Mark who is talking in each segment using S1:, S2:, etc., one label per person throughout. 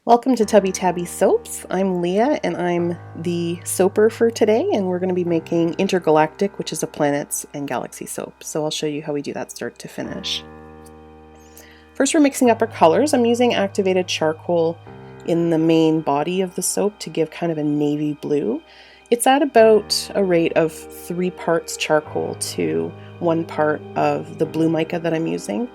S1: Welcome to Tubby Tabby Soaps. I'm Leah and I'm the soaper for today, and we're going to be making Intergalactic, which is a planets and galaxy soap. So I'll show you how we do that start to finish. First, we're mixing up our colors. I'm using activated charcoal in the main body of the soap to give kind of a navy blue. It's at about a rate of 3 parts charcoal to 1 part of the blue mica that I'm using.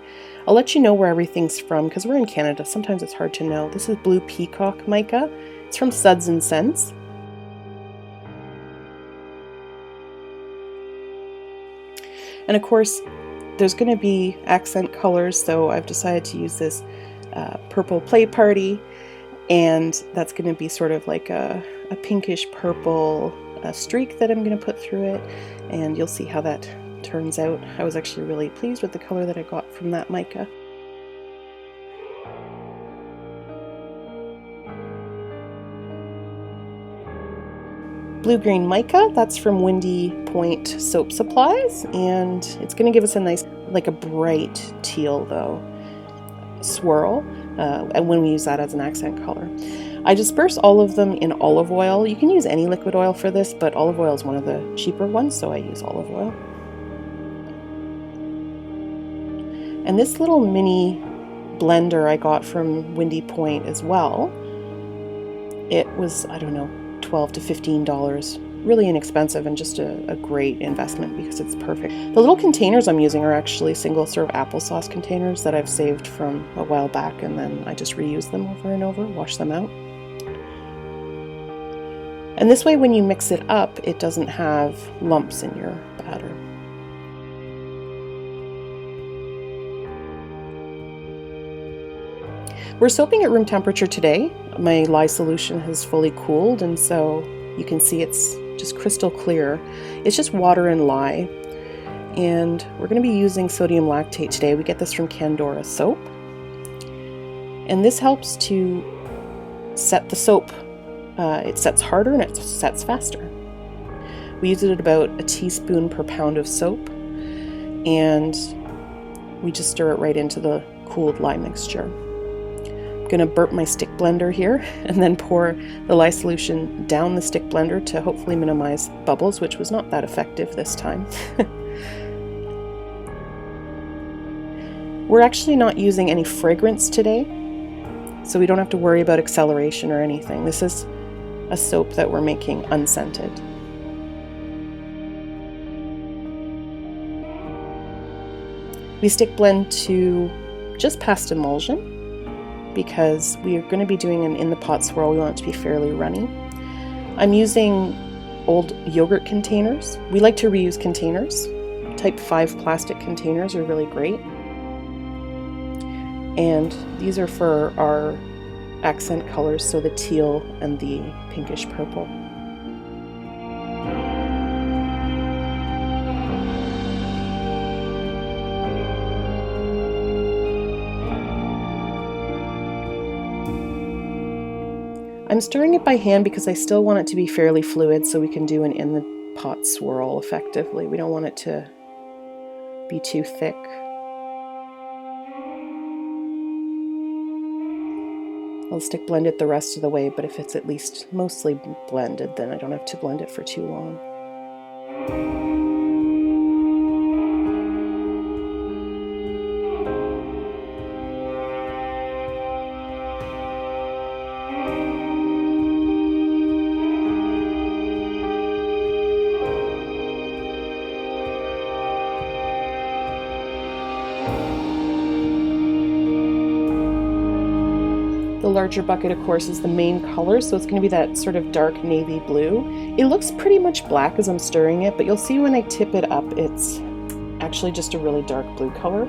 S1: I'll let you know where everything's from because we're in Canada. Sometimes it's hard to know. This is blue peacock mica. It's from Suds and Scents. And of course, there's going to be accent colors, so I've decided to use this purple play party, and that's going to be sort of like a pinkish purple streak that I'm going to put through it, and you'll see how that turns out. I was actually really pleased with the color that I got from that mica. Blue-green mica, that's from Windy Point Soap Supplies, and it's going to give us a nice, like a bright teal though, swirl, and when we use that as an accent color. I disperse all of them in olive oil. You can use any liquid oil for this, but olive oil is one of the cheaper ones, so I use olive oil. And this little mini blender I got from Windy Point as well. It was, I don't know, $12 to $15. Really inexpensive and just a great investment because it's perfect. The little containers I'm using are actually single serve applesauce containers that I've saved from a while back, and then I just reuse them over and over, wash them out. And this way when you mix it up, it doesn't have lumps in your batter. We're soaping at room temperature today. My lye solution has fully cooled, and so you can see it's just crystal clear. It's just water and lye, and we're going to be using sodium lactate today. We get this from Candora soap, and this helps to set the soap. It sets harder and it sets faster. We use it at about a teaspoon per pound of soap, and we just stir it right into the cooled lye mixture. I'm going to burp my stick blender here and then pour the lye solution down the stick blender to hopefully minimize bubbles, which was not that effective this time. We're actually not using any fragrance today, so we don't have to worry about acceleration or anything. This is a soap that we're making unscented. We stick blend to just past emulsion, because we are going to be doing an in the pot swirl. We want it to be fairly runny. I'm using old yogurt containers. We like to reuse containers. Type 5 plastic containers are really great. And these are for our accent colors, so the teal and the pinkish purple. I'm stirring it by hand because I still want it to be fairly fluid so we can do an in the pot swirl effectively. We don't want it to be too thick. I'll stick blend it the rest of the way, but if it's at least mostly blended, then I don't have to blend it for too long. The larger bucket, of course, is the main color, so it's going to be that sort of dark navy blue. It looks pretty much black as I'm stirring it, but you'll see when I tip it up, it's actually just a really dark blue color.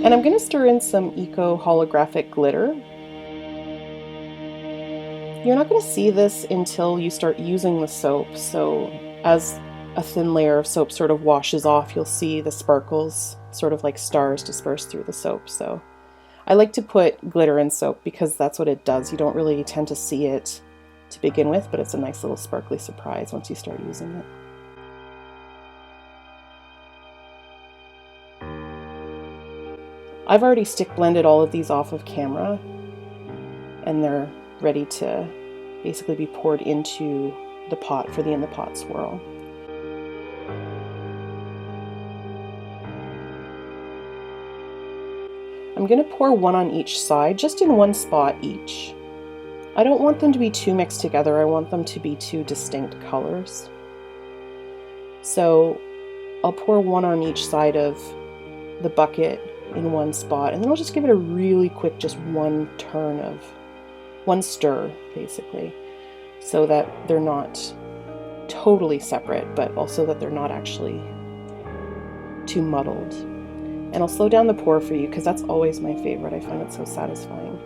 S1: And I'm going to stir in some eco holographic glitter. You're not going to see this until you start using the soap, so as a thin layer of soap sort of washes off, you'll see the sparkles sort of like stars dispersed through the soap. So I like to put glitter in soap because that's what it does. You don't really tend to see it to begin with, but it's a nice little sparkly surprise once you start using it. I've already stick blended all of these off of camera, and they're ready to basically be poured into the pot for the in the pot swirl. I'm going to pour one on each side, just in one spot each. I don't want them to be too mixed together. I want them to be two distinct colors. So I'll pour one on each side of the bucket in one spot, and then I'll just give it a really quick, just one stir basically, so that they're not totally separate, but also that they're not actually too muddled. And I'll slow down the pour for you because that's always my favorite. I find it so satisfying.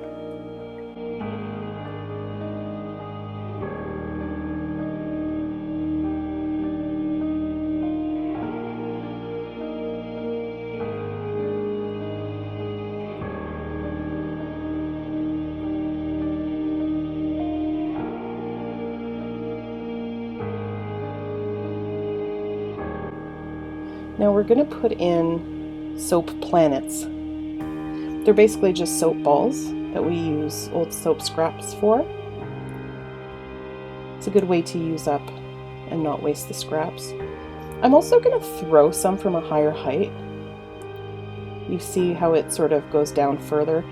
S1: Now we're going to put in soap planets. They're basically just soap balls that we use old soap scraps for. It's a good way to use up and not waste the scraps. I'm also going to throw some from a higher height. You see how it sort of goes down further.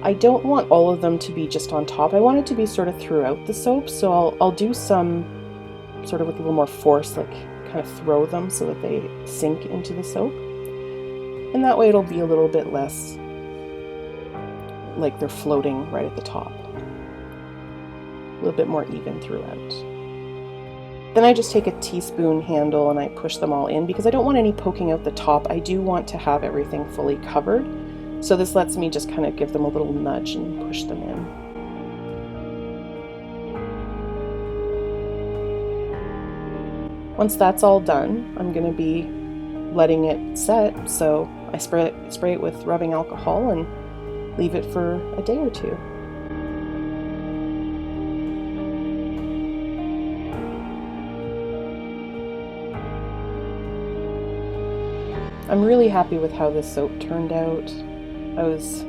S1: I don't want all of them to be just on top. I want it to be sort of throughout the soap, so I'll do some sort of with a little more force, like kind of throw them so that they sink into the soap. And that way it'll be a little bit less like they're floating right at the top. A little bit more even throughout. Then I just take a teaspoon handle and I push them all in because I don't want any poking out the top. I do want to have everything fully covered. So this lets me just kind of give them a little nudge and push them in. Once that's all done, I'm going to be letting it set, so I spray it with rubbing alcohol and leave it for a day or two. I'm really happy with how this soap turned out. I was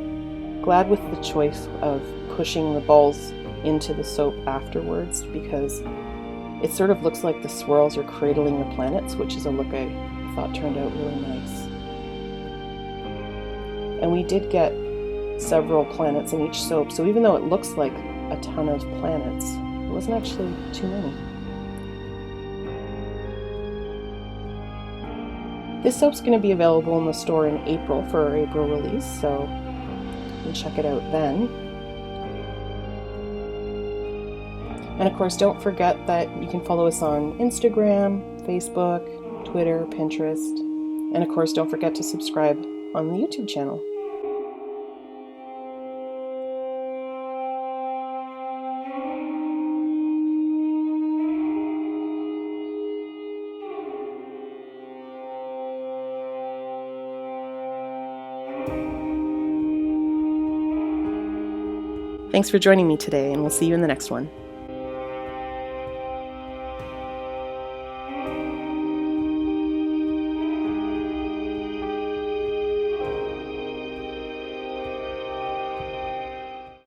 S1: glad with the choice of pushing the balls into the soap afterwards because it sort of looks like the swirls are cradling the planets, which is a look I thought turned out really nice. And we did get several planets in each soap, so even though it looks like a ton of planets, it wasn't actually too many. This soap's going to be available in the store in April for our April release, so you can check it out then. And of course, don't forget that you can follow us on Instagram, Facebook, Twitter, Pinterest, and of course, don't forget to subscribe on the YouTube channel. Thanks for joining me today, and we'll see you in the next one.